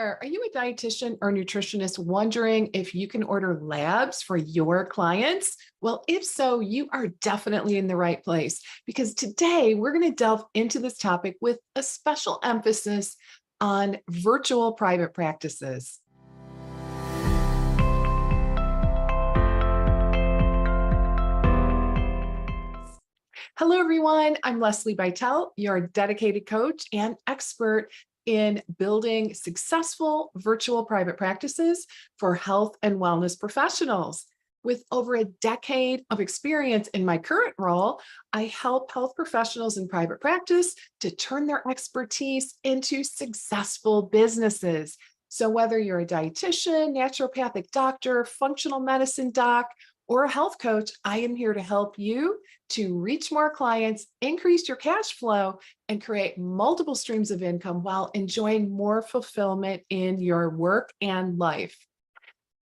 there. Are you a dietitian or nutritionist wondering if you can order labs for your clients? Well, if so, you are definitely in the right place because today we're going to delve into this topic with a special emphasis on virtual private practices. Hello, everyone. I'm Lesli Bitel, your dedicated coach and expert in building successful virtual private practices for health and wellness professionals. With over a decade of experience in my current role, I help health professionals in private practice to turn their expertise into successful businesses. So whether you're a dietitian, naturopathic doctor, functional medicine doc, or a health coach, I am here to help you to reach more clients, increase your cash flow, and create multiple streams of income while enjoying more fulfillment in your work and life.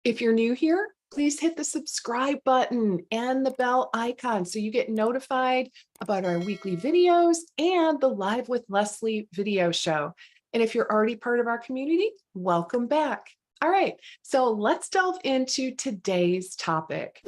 If you're new here, please hit the subscribe button and the bell icon so you get notified about our weekly videos and the Live with Lesli video show. And if you're already part of our community, welcome back. All right, so let's delve into today's topic.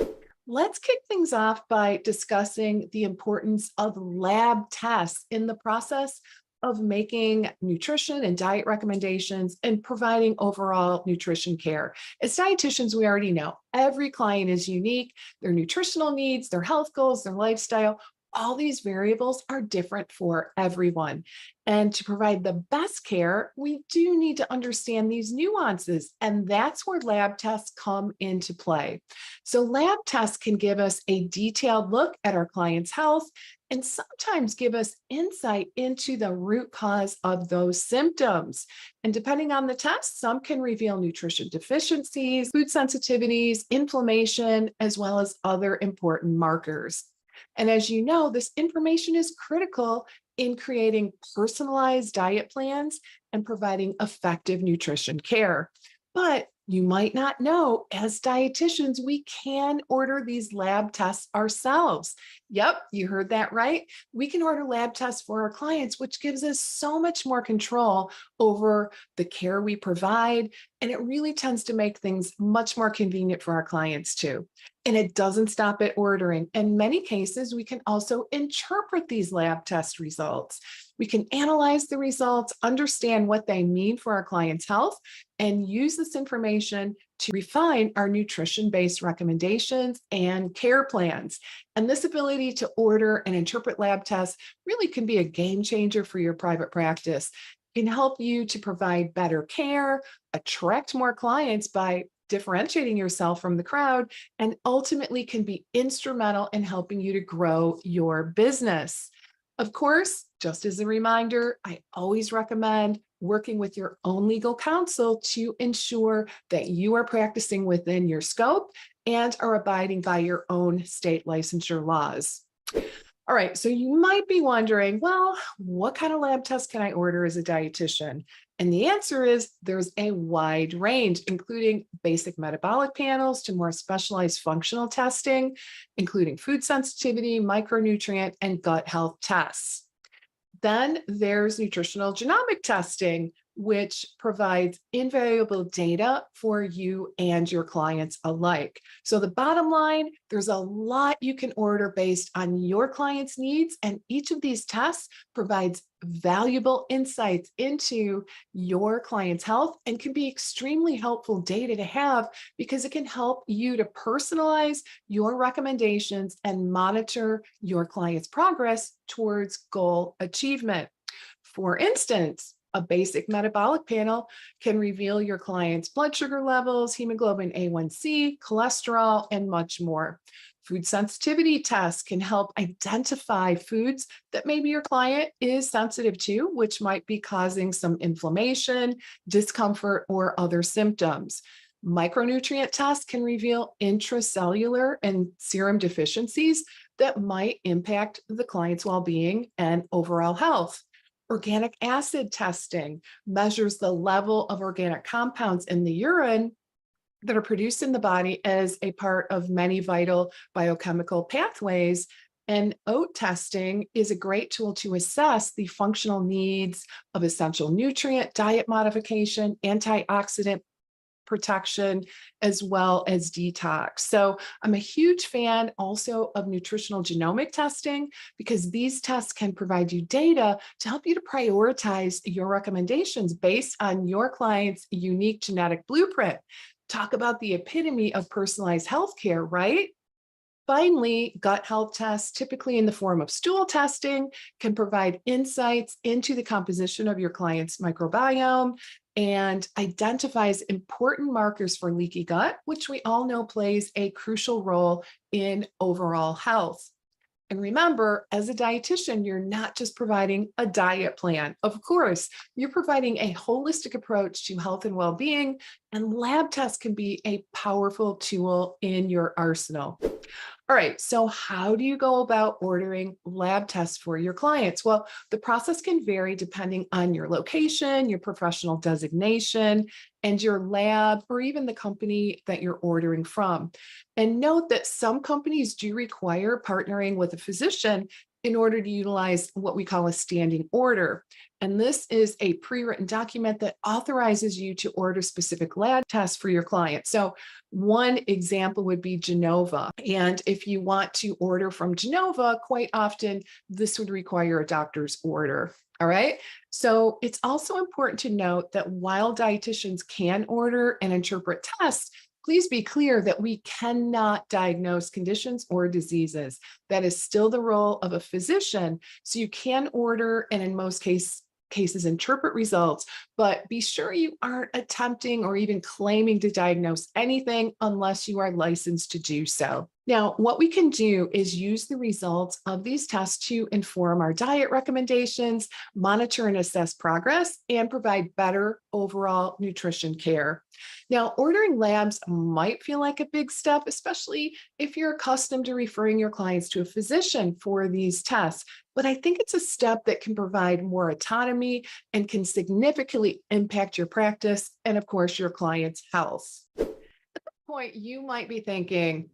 Let's kick things off by discussing the importance of lab tests in the process of making nutrition and diet recommendations and providing overall nutrition care. As dietitians, we already know every client is unique. Their nutritional needs, their health goals, their lifestyle, all these variables are different for everyone. And to provide the best care, we do need to understand these nuances, and that's where lab tests come into play. So lab tests can give us a detailed look at our client's health and sometimes give us insight into the root cause of those symptoms. And depending on the test, some can reveal nutrition deficiencies, food sensitivities, inflammation, as well as other important markers. And as you know, this information is critical in creating personalized diet plans and providing effective nutrition care. But you might not know, as dietitians, we can order these lab tests ourselves. Yep, you heard that right. We can order lab tests for our clients, which gives us so much more control over the care we provide. And it really tends to make things much more convenient for our clients too. And it doesn't stop at ordering. In many cases, we can also interpret these lab test results. We can analyze the results, understand what they mean for our client's health, and use this information to refine our nutrition-based recommendations and care plans. And this ability to order and interpret lab tests really can be a game changer for your private practice. It can help you to provide better care, attract more clients by differentiating yourself from the crowd, and ultimately can be instrumental in helping you to grow your business. Of course, just as a reminder, I always recommend working with your own legal counsel to ensure that you are practicing within your scope and are abiding by your own state licensure laws. All right, so you might be wondering, well, what kind of lab test can I order as a dietitian? And the answer is there's a wide range, including basic metabolic panels to more specialized functional testing, including food sensitivity, micronutrient, and gut health tests. Then there's nutritional genomic testing, which provides invaluable data for you and your clients alike. So the bottom line, there's a lot you can order based on your client's needs, and each of these tests provides valuable insights into your client's health and can be extremely helpful data to have because it can help you to personalize your recommendations and monitor your client's progress towards goal achievement. For instance, a basic metabolic panel can reveal your client's blood sugar levels, hemoglobin A1C, cholesterol, and much more. Food sensitivity tests can help identify foods that maybe your client is sensitive to, which might be causing some inflammation, discomfort, or other symptoms. Micronutrient tests can reveal intracellular and serum deficiencies that might impact the client's well-being and overall health. Organic acid testing measures the level of organic compounds in the urine that are produced in the body as a part of many vital biochemical pathways And oat testing is a great tool to assess the functional needs of essential nutrient, diet modification, antioxidant protection, as well as detox. So I'm a huge fan also of nutritional genomic testing because these tests can provide you data to help you to prioritize your recommendations based on your client's unique genetic blueprint. Talk about the epitome of personalized healthcare, right? Finally, gut health tests, typically in the form of stool testing, can provide insights into the composition of your client's microbiome and identifies important markers for leaky gut, which we all know plays a crucial role in overall health. And remember, as a dietitian, you're not just providing a diet plan. Of course, you're providing a holistic approach to health and well-being, and lab tests can be a powerful tool in your arsenal. All right, so how do you go about ordering lab tests for your clients? Well, the process can vary depending on your location, your professional designation, and your lab, or even the company that you're ordering from. And note that some companies do require partnering with a physician in order to utilize what we call a standing order. And this is a pre-written document that authorizes you to order specific lab tests for your client. So one example would be Genova. And if you want to order from Genova, quite often this would require a doctor's order. All right. So it's also important to note that while dietitians can order and interpret tests, please be clear that we cannot diagnose conditions or diseases. That is still the role of a physician. So you can order and in most cases interpret results, but be sure you aren't attempting or even claiming to diagnose anything unless you are licensed to do so. Now, what we can do is use the results of these tests to inform our diet recommendations, monitor and assess progress, and provide better overall nutrition care. Now, ordering labs might feel like a big step, especially if you're accustomed to referring your clients to a physician for these tests. But I think it's a step that can provide more autonomy and can significantly impact your practice and, of course, your client's health. Point, you might be thinking,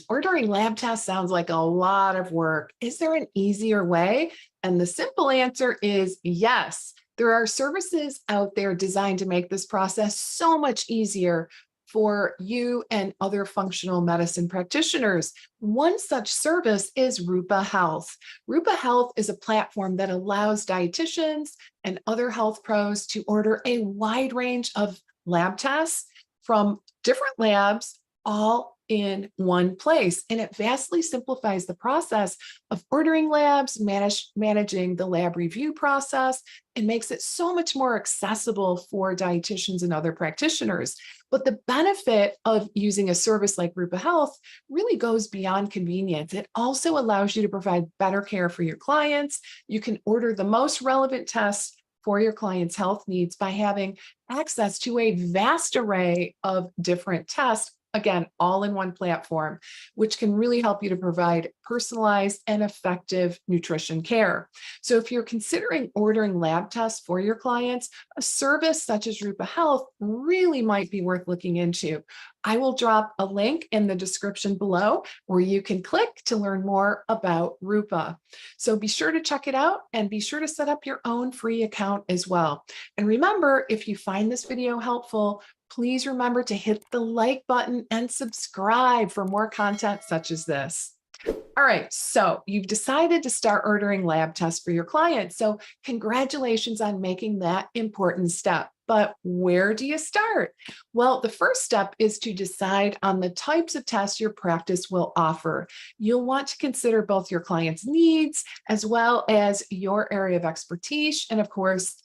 ordering lab tests sounds like a lot of work. Is there an easier way? And the simple answer is yes. There are services out there designed to make this process so much easier for you and other functional medicine practitioners. One such service is Rupa Health. Rupa Health is a platform that allows dietitians and other health pros to order a wide range of lab tests from different labs all in one place. And it vastly simplifies the process of ordering labs, managing the lab review process, and makes it so much more accessible for dietitians and other practitioners. But the benefit of using a service like Rupa Health really goes beyond convenience. It also allows you to provide better care for your clients. You can order the most relevant tests for your client's health needs by having access to a vast array of different tests, again, all in one platform, which can really help you to provide personalized and effective nutrition care. So if you're considering ordering lab tests for your clients, a service such as Rupa Health really might be worth looking into. I will drop a link in the description below where you can click to learn more about Rupa. So be sure to check it out and be sure to set up your own free account as well. And remember, if you find this video helpful, please remember to hit the like button and subscribe for more content such as this. All right, so you've decided to start ordering lab tests for your clients. So congratulations on making that important step. But where do you start? Well, the first step is to decide on the types of tests your practice will offer. You'll want to consider both your client's needs as well as your area of expertise and of course,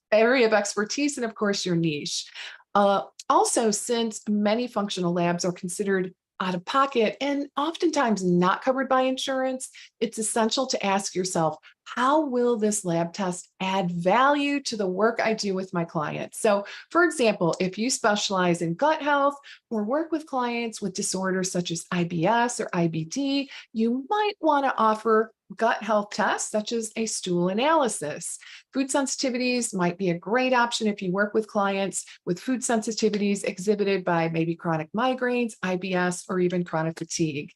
your niche. Also, since many functional labs are considered out of pocket and oftentimes not covered by insurance, it's essential to ask yourself, how will this lab test add value to the work I do with my clients? So, for example, if you specialize in gut health or work with clients with disorders such as IBS or IBD, you might want to offer gut health tests such as a stool analysis. Food sensitivities might be a great option if you work with clients with food sensitivities exhibited by maybe chronic migraines, IBS, or even chronic fatigue.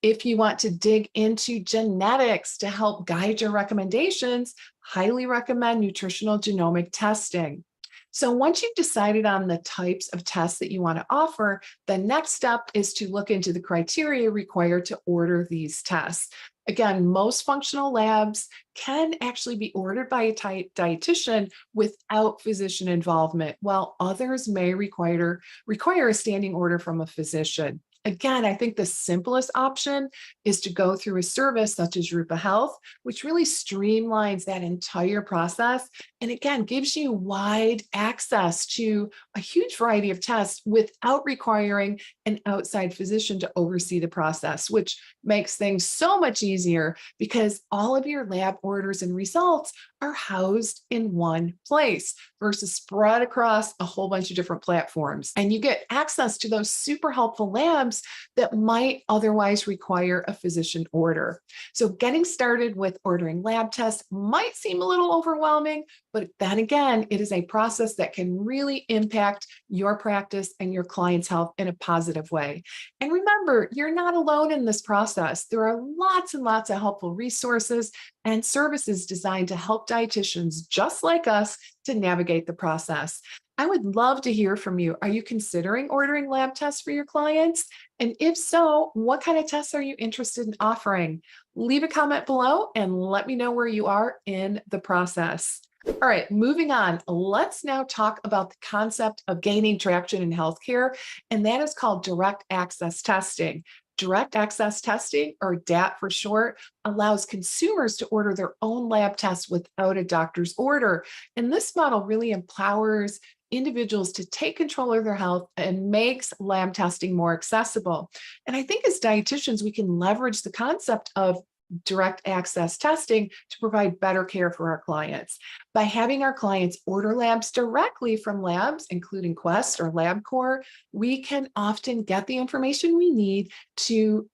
If you want to dig into genetics to help guide your recommendations, highly recommend nutritional genomic testing. So once you've decided on the types of tests that you want to offer, the next step is to look into the criteria required to order these tests. Again, most functional labs can actually be ordered by a dietitian without physician involvement, while others may require a standing order from a physician. Again, I think the simplest option is to go through a service such as Rupa Health, which really streamlines that entire process. And again, gives you wide access to a huge variety of tests without requiring an outside physician to oversee the process, which makes things so much easier because all of your lab orders and results are housed in one place versus spread across a whole bunch of different platforms. And you get access to those super helpful labs that might otherwise require a physician order. So getting started with ordering lab tests might seem a little overwhelming, but then again, it is a process that can really impact your practice and your client's health in a positive way. And remember, you're not alone in this process. There are lots and lots of helpful resources and services designed to help dietitians just like us to navigate the process. I would love to hear from you. Are you considering ordering lab tests for your clients? And if so, what kind of tests are you interested in offering? Leave a comment below and let me know where you are in the process. All right, moving on. Let's now talk about the concept of gaining traction in healthcare, and that is called direct access testing. Direct access testing, or DAT for short, allows consumers to order their own lab tests without a doctor's order. And this model really empowers individuals to take control of their health and makes lab testing more accessible. And I think as dietitians, we can leverage the concept of direct access testing to provide better care for our clients. By having our clients order labs directly from labs, including Quest or LabCorp, we can often get the information we need to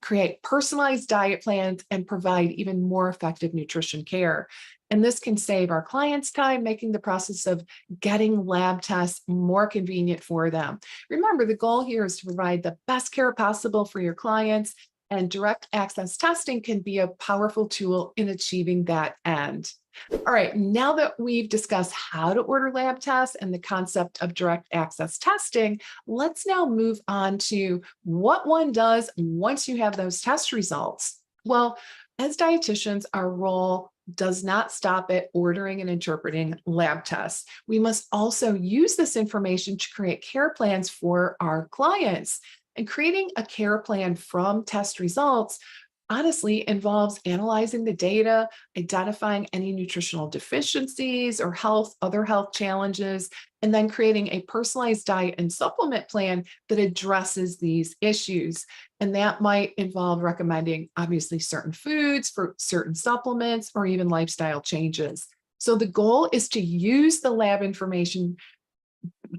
create personalized diet plans and provide even more effective nutrition care. And this can save our clients time, making the process of getting lab tests more convenient for them. Remember, the goal here is to provide the best care possible for your clients, and direct access testing can be a powerful tool in achieving that end. All right, now that we've discussed how to order lab tests and the concept of direct access testing, let's now move on to what one does once you have those test results. Well, as dietitians, our role does not stop at ordering and interpreting lab tests. We must also use this information to create care plans for our clients. And creating a care plan from test results honestly involves analyzing the data, identifying any nutritional deficiencies or other health challenges, and then creating a personalized diet and supplement plan that addresses these issues. And that might involve recommending, obviously, certain foods for certain supplements or even lifestyle changes. So the goal is to use the lab information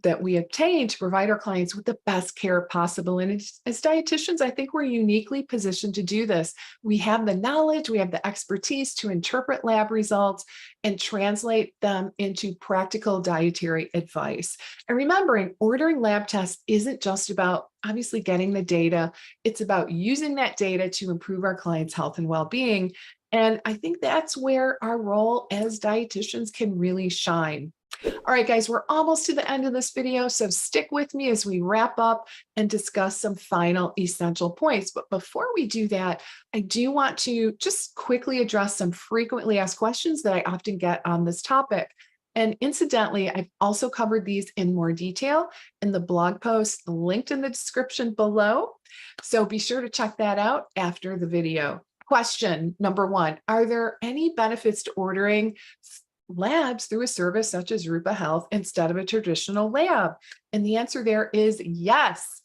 that we obtain to provide our clients with the best care possible. And as dietitians, I think we're uniquely positioned to do this. We have the knowledge, we have the expertise to interpret lab results and translate them into practical dietary advice. And remembering, ordering lab tests isn't just about obviously getting the data, it's about using that data to improve our clients' health and well-being. And I think that's where our role as dietitians can really shine. All right, guys, we're almost to the end of this video, so stick with me as we wrap up and discuss some final essential points. But before we do that, I do want to just quickly address some frequently asked questions that I often get on this topic. And incidentally, I've also covered these in more detail in the blog post linked in the description below. So be sure to check that out after the video. Question number one, are there any benefits to ordering labs through a service such as Rupa Health instead of a traditional lab? And the answer there is yes.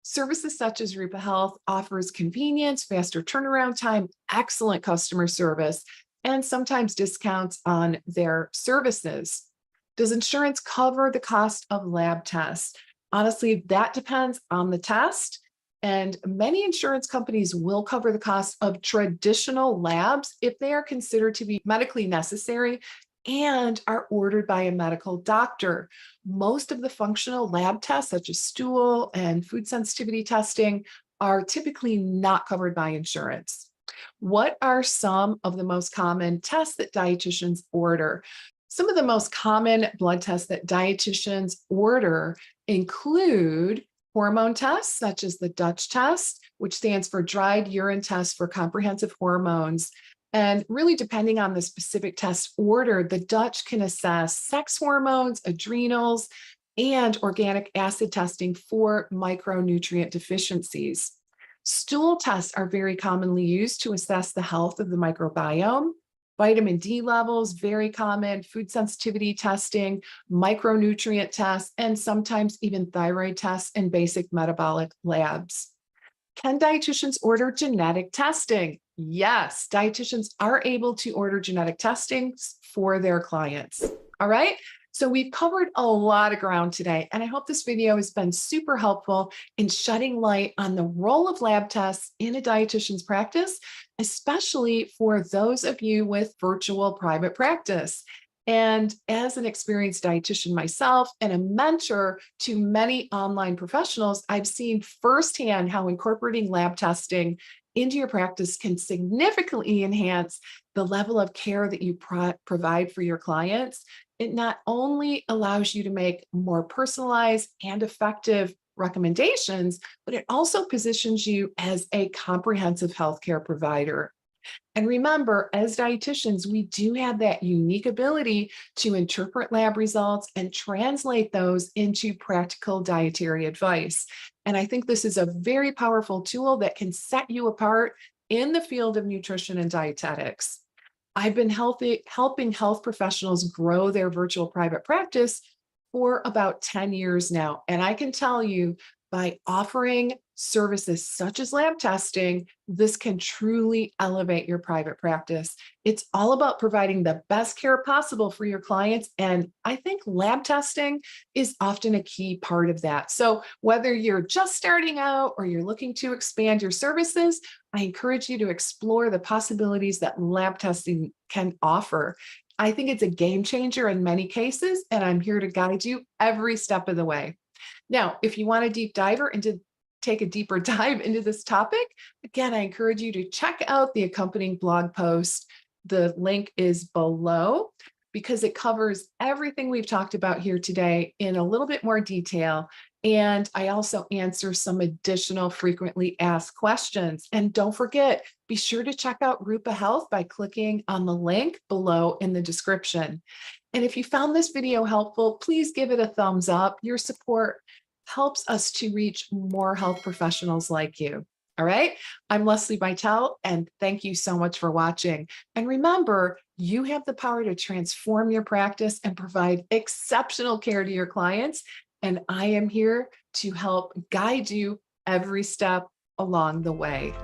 Services such as Rupa Health offers convenience, faster turnaround time, excellent customer service, and sometimes discounts on their services. Does insurance cover the cost of lab tests? Honestly, that depends on the test. And many insurance companies will cover the cost of traditional labs if they are considered to be medically necessary and are ordered by a medical doctor. Most of the functional lab tests, such as stool and food sensitivity testing, are typically not covered by insurance. What are some of the most common tests that dietitians order? Some of the most common blood tests that dietitians order include hormone tests, such as the Dutch test, which stands for dried urine test for comprehensive hormones. And really, depending on the specific test ordered, the Dutch can assess sex hormones, adrenals, and organic acid testing for micronutrient deficiencies. Stool tests are very commonly used to assess the health of the microbiome. Vitamin D levels, very common, food sensitivity testing, micronutrient tests, and sometimes even thyroid tests and basic metabolic labs. Can dietitians order genetic testing? Yes, dietitians are able to order genetic testing for their clients. All right. So we've covered a lot of ground today, and I hope this video has been super helpful in shedding light on the role of lab tests in a dietitian's practice, especially for those of you with virtual private practice. And as an experienced dietitian myself and a mentor to many online professionals, I've seen firsthand how incorporating lab testing into your practice can significantly enhance the level of care that you provide for your clients. It not only allows you to make more personalized and effective recommendations, but it also positions you as a comprehensive healthcare provider. And remember, as dietitians, we do have that unique ability to interpret lab results and translate those into practical dietary advice. And I think this is a very powerful tool that can set you apart in the field of nutrition and dietetics. I've been helping health professionals grow their virtual private practice for about 10 years now. And I can tell you, by offering services such as lab testing, this can truly elevate your private practice. It's all about providing the best care possible for your clients. And I think lab testing is often a key part of that. So whether you're just starting out or you're looking to expand your services, I encourage you to explore the possibilities that lab testing can offer. I think it's a game changer in many cases, and I'm here to guide you every step of the way. Now, if you want to take a deeper dive into this topic, again, I encourage you to check out the accompanying blog post. The link is below because it covers everything we've talked about here today in a little bit more detail. And I also answer some additional frequently asked questions. And don't forget, be sure to check out Rupa Health by clicking on the link below in the description. And if you found this video helpful, please give it a thumbs up. Your support helps us to reach more health professionals like you. All right. I'm Lesli Bitel, and thank you so much for watching. And remember, you have the power to transform your practice and provide exceptional care to your clients. And I am here to help guide you every step along the way.